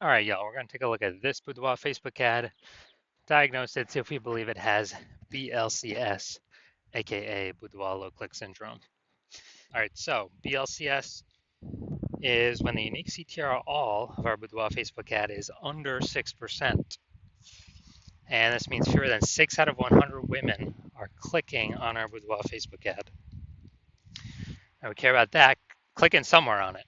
All right, y'all, we're going to take a look at this Boudoir Facebook ad, diagnose it, see if we believe it has BLCS, aka Boudoir Low Click Syndrome. All right, so BLCS is when the unique CTR all of our Boudoir Facebook ad is under 6%. And this means fewer than 6 out of 100 women are clicking on our Boudoir Facebook ad. And we care about that, clicking somewhere on it.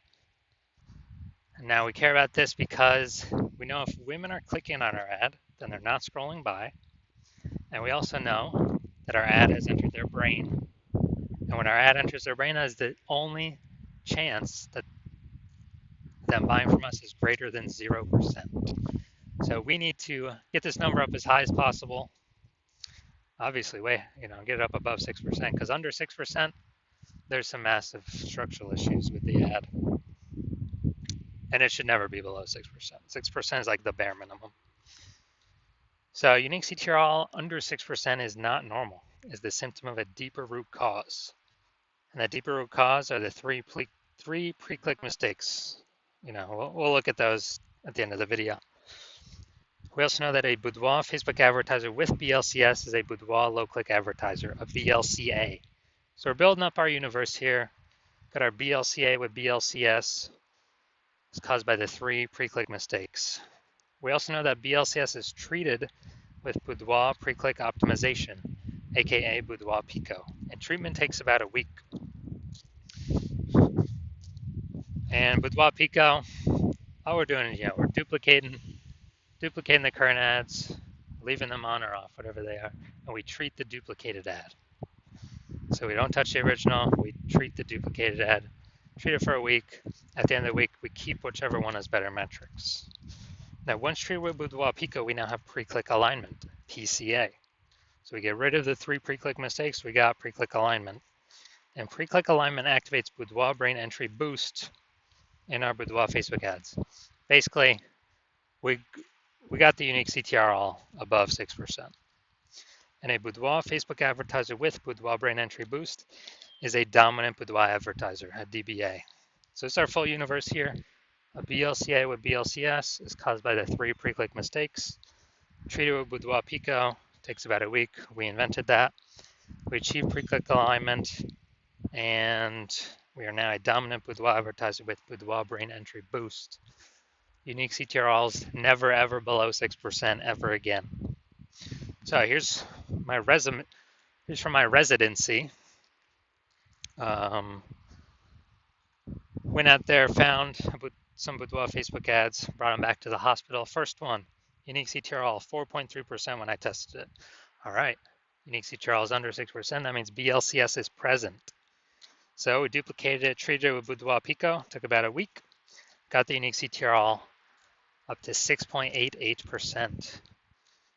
And now we care about this because we know if women are clicking on our ad, then they're not scrolling by. And we also know that our ad has entered their brain. And when our ad enters their brain, that is the only chance that them buying from us is greater than 0%. So we need to get this number up as high as possible. Obviously, get it up above 6%, because under 6%, there's some massive structural issues with the ad. And it should never be below 6%. 6% is like the bare minimum. So unique CTR all under 6% is not normal, is the symptom of a deeper root cause. And that deeper root cause are the three pre-click mistakes. We'll look at those at the end of the video. We also know that a Boudoir Facebook advertiser with BLCS is a Boudoir low-click advertiser, a BLCA. So we're building up our universe here. Got our BLCA with BLCS. It's caused by the three pre-click mistakes. We also know that BLCS is treated with Boudoir pre-click optimization, aka Boudoir Pico, and treatment takes about a week. And Boudoir Pico, all we're doing is, we're duplicating the current ads, leaving them on or off, whatever they are, and we treat the duplicated ad. So we don't touch the original, we treat the duplicated ad, treat it for a week. At the end of the week, we keep whichever one has better metrics. Now, once treated with Boudoir Pico, we now have pre-click alignment, PCA. So we get rid of the three pre-click mistakes, we got pre-click alignment. And pre-click alignment activates Boudoir brain entry boost in our Boudoir Facebook ads. Basically, we got the unique CTR all above 6%. And a Boudoir Facebook advertiser with Boudoir brain entry boost is a dominant Boudoir advertiser, a DBA. So it's our full universe here. A BLCA with BLCS is caused by the three pre-click mistakes. Treated with Boudoir Pico takes about a week. We invented that. We achieved pre-click alignment, and we are now a dominant Boudoir advertiser with Boudoir brain entry boost. Unique CTRLs never ever below 6% ever again. So here's my resume. Here's from my residency. Went out there, found some Boudoir Facebook ads, brought them back to the hospital. First one, unique CTRL 4.3% when I tested it. All right, unique CTRL is under 6%. That means BLCS is present. So we duplicated it, treated it with Boudoir Pico. Took about a week. Got the unique CTRL up to 6.88%.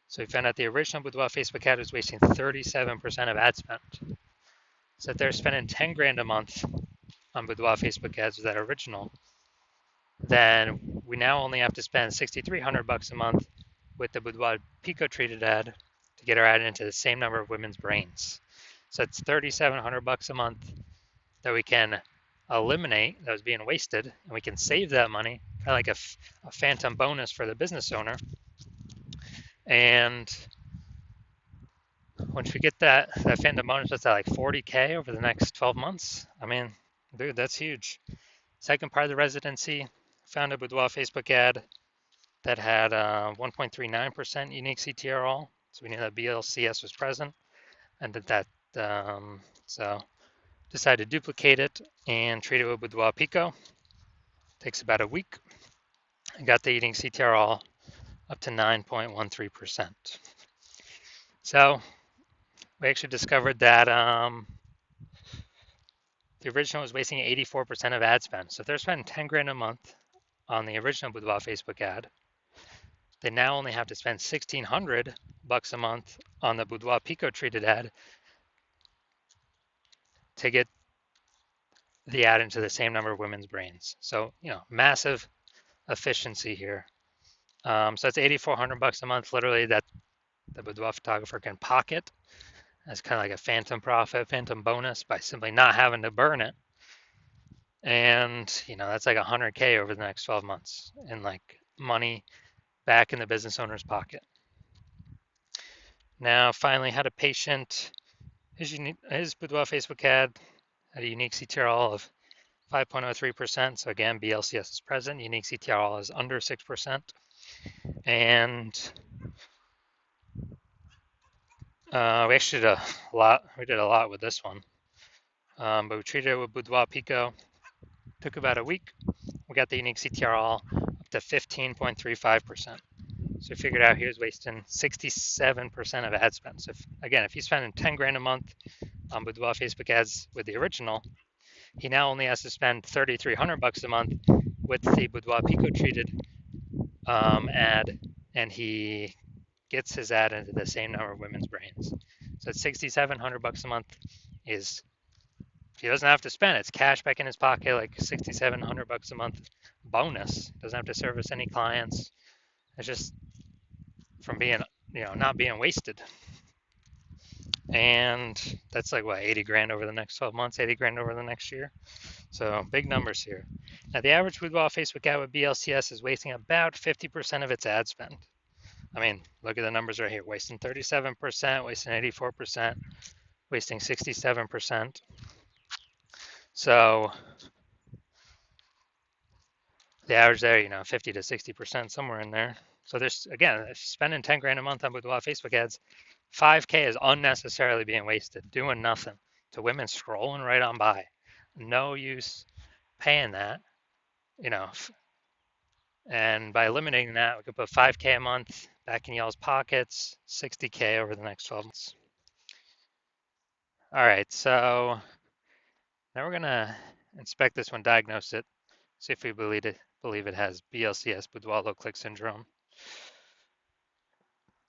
So we found out the original Boudoir Facebook ad was wasting 37% of ad spend. So if they're spending 10 grand a month on Boudoir Facebook ads with that original, then we now only have to spend $6,300 a month with the Boudoir Pico treated ad to get our ad into the same number of women's brains. So it's $3,700 a month that we can eliminate that was being wasted, and we can save that money, kind of like a phantom bonus for the business owner. And once we get that phantom bonus, what's that, like 40K over the next 12 months? I mean, dude, that's huge. Second part of the residency, found a Boudoir Facebook ad that had 1.39% unique CTR all. So we knew that BLCS was present, and so decided to duplicate it and treat it with Boudoir Pico. Takes about a week. I got the unique CTR all up to 9.13%. So we actually discovered that the original was wasting 84% of ad spend. So if they're spending 10 grand a month on the original Boudoir Facebook ad, they now only have to spend $1,600 a month on the Boudoir Pico treated ad to get the ad into the same number of women's brains. So, massive efficiency here. So it's $8,400 a month, literally, that the Boudoir photographer can pocket as kind of like a phantom profit, phantom bonus by simply not having to burn it. And, that's like 100K over the next 12 months in like money back in the business owner's pocket. Now, finally, had a patient, his Boudoir Facebook ad had a unique CTRL of 5.03%. So again, BLCS is present. Unique CTRL is under 6%. And we actually did a lot. We did a lot with this one. But we treated it with Boudoir Pico. Took about a week. We got the unique CTRL up to 15.35%. So we figured out he was wasting 67% of ad spend. So if he's spending 10 grand a month on Boudoir Facebook ads with the original, he now only has to spend $3,300 a month with the Boudoir Pico treated ad, and he gets his ad into the same number of women's brains. So it's $6,700 a month. Is he doesn't have to spend. It's cash back in his pocket, like $6,700 a month bonus. Doesn't have to service any clients. It's just from being, not being wasted. And that's like what, 80 grand over the next 12 months, 80 grand over the next year. So big numbers here. Now the average Boudoir Facebook ad with BLCS is wasting about 50% of its ad spend. I mean, look at the numbers right here, wasting 37%, wasting 84%, wasting 67%. So the average there, 50 to 60%, somewhere in there. So there's, again, if spending 10 grand a month on Boudoir Facebook ads, 5K is unnecessarily being wasted, doing nothing to women scrolling right on by. No use paying that, and by eliminating that, we could put 5K a month back in y'all's pockets, 60K over the next 12 months. All right, so now we're gonna inspect this one, diagnose it, see if we believe it has BLCS, Boudoir low click syndrome.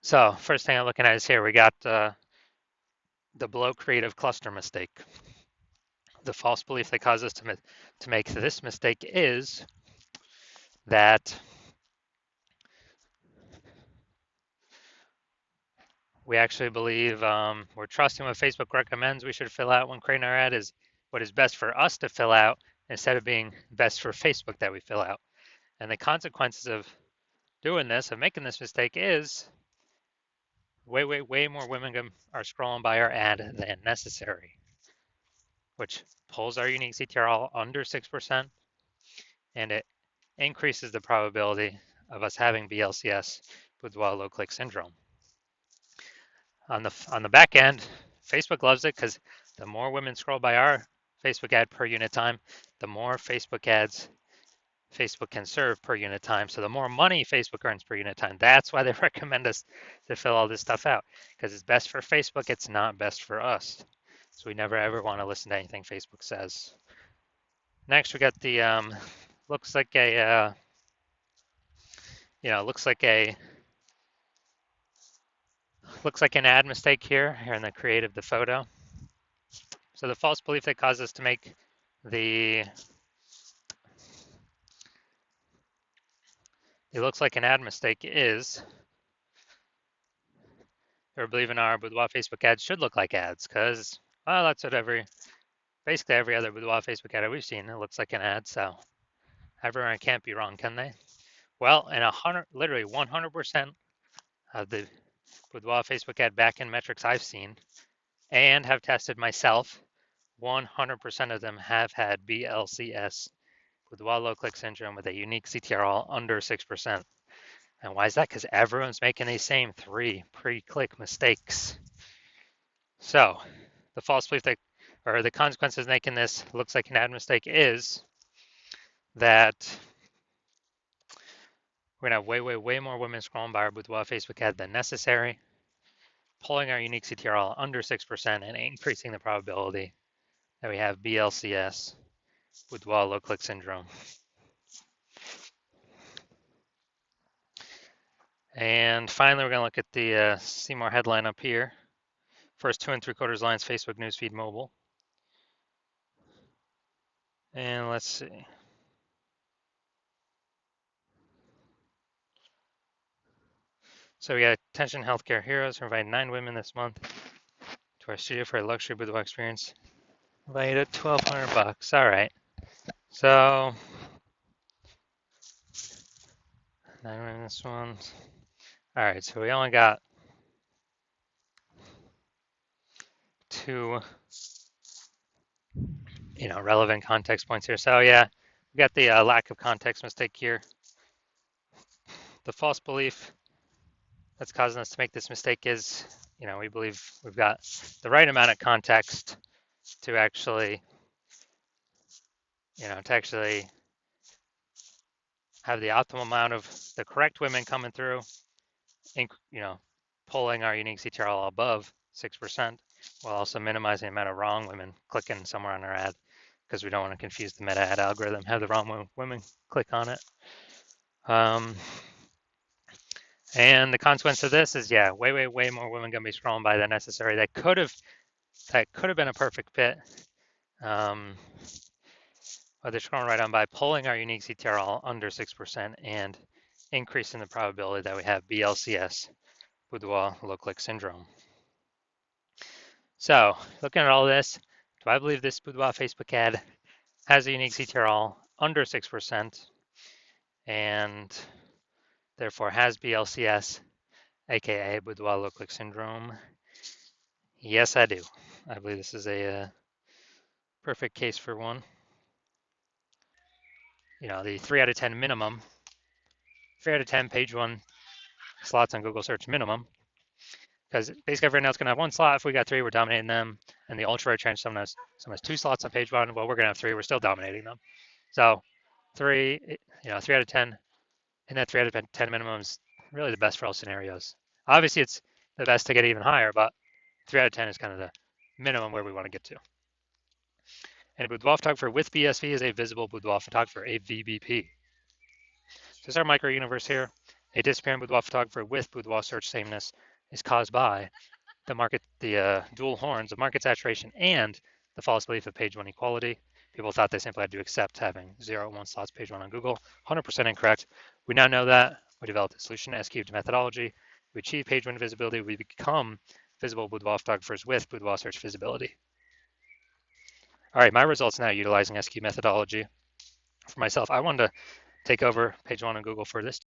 So first thing I'm looking at is here, we got the below creative cluster mistake. The false belief that caused us to make this mistake is that we actually believe we're trusting what Facebook recommends we should fill out when creating our ad is what is best for us to fill out instead of being best for Facebook that we fill out. And the consequences of doing this, of making this mistake, is way more women are scrolling by our ad than necessary, which pulls our unique CTRL under 6%, and it increases the probability of us having BLCS, Boudoir low click syndrome. On the back end, Facebook loves it because the more women scroll by our Facebook ad per unit time, the more Facebook ads Facebook can serve per unit time. So the more money Facebook earns per unit time. That's why they recommend us to fill all this stuff out, because it's best for Facebook. It's not best for us. So we never ever want to listen to anything Facebook says. Next, we got the looks like an ad mistake here in the creative, the photo. So the false belief that caused us to make it looks like an ad mistake is we're believing our Boudoir Facebook ads should look like ads, because, well, that's what basically every other Boudoir Facebook ad we've seen, it looks like an ad, so everyone can't be wrong, can they? Well, and literally 100% of the Boudoir Facebook ad backend metrics I've seen and have tested myself, 100% of them have had BLCS, Boudoir low click syndrome, with a unique CTRL under 6%. And why is that? Because everyone's making these same 3 pre-click mistakes. So the false belief or the consequences of making this looks like an ad mistake is that we're gonna have way more women scrolling by our Boudoir Facebook ad than necessary, pulling our unique CTRL under 6% and increasing the probability that we have BLCS, Boudoir low click syndrome. And finally, we're going to look at the see more headline up here. First 2 3/4 lines, Facebook newsfeed mobile. And let's see. So we got Attention Healthcare Heroes. We're inviting 9 women this month to our studio for a luxury boudoir experience. Invited at $1,200. All right. So And this one. All right, so we only got two, relevant context points here. So yeah, we got the lack of context mistake here. The false belief that's causing us to make this mistake is, we believe we've got the right amount of context to actually, to actually have the optimal amount of the correct women coming through, pulling our unique CTRL above 6%, while also minimizing the amount of wrong women clicking somewhere on our ad, because we don't want to confuse the meta ad algorithm, have the wrong women click on it. And the consequence of this is, yeah, way more women gonna be scrolling by than necessary. That could have been a perfect fit. But they're scrolling right on by, pulling our unique CTRL under 6% and increasing the probability that we have BLCS, Boudoir low click syndrome. So looking at all this, do I believe this Boudoir Facebook ad has a unique CTRL under 6% and therefore has BLCS, aka Boudoir low click syndrome? Yes, I do. I believe this is a perfect case for one. The 3 out of 10 minimum, 3 out of 10 page one slots on Google search minimum, because basically everyone else going to have one slot. If we got 3, we're dominating them. And the ultra rare change, someone has 2 slots on page one. Well, we're going to have 3. We're still dominating them. So 3, 3 out of 10, and that 3 out of 10 minimum is really the best for all scenarios. Obviously, it's the best to get even higher, but 3 out of 10 is kind of the minimum where we want to get to. And a boudoir photographer with BSV is a visible boudoir photographer, a VBP. So this is our micro universe here. A disappearing boudoir photographer with boudoir search sameness is caused by the dual horns of market saturation and the false belief of page one equality. People thought they simply had to accept having 0 and 1 slots page one on Google. 100% incorrect. We now know that. We developed a solution, S-cubed methodology. We achieve page one visibility. We become visible boudoir photographers with boudoir search visibility. All right, my results now utilizing S-cubed methodology. For myself, I wanted to take over page one on Google for this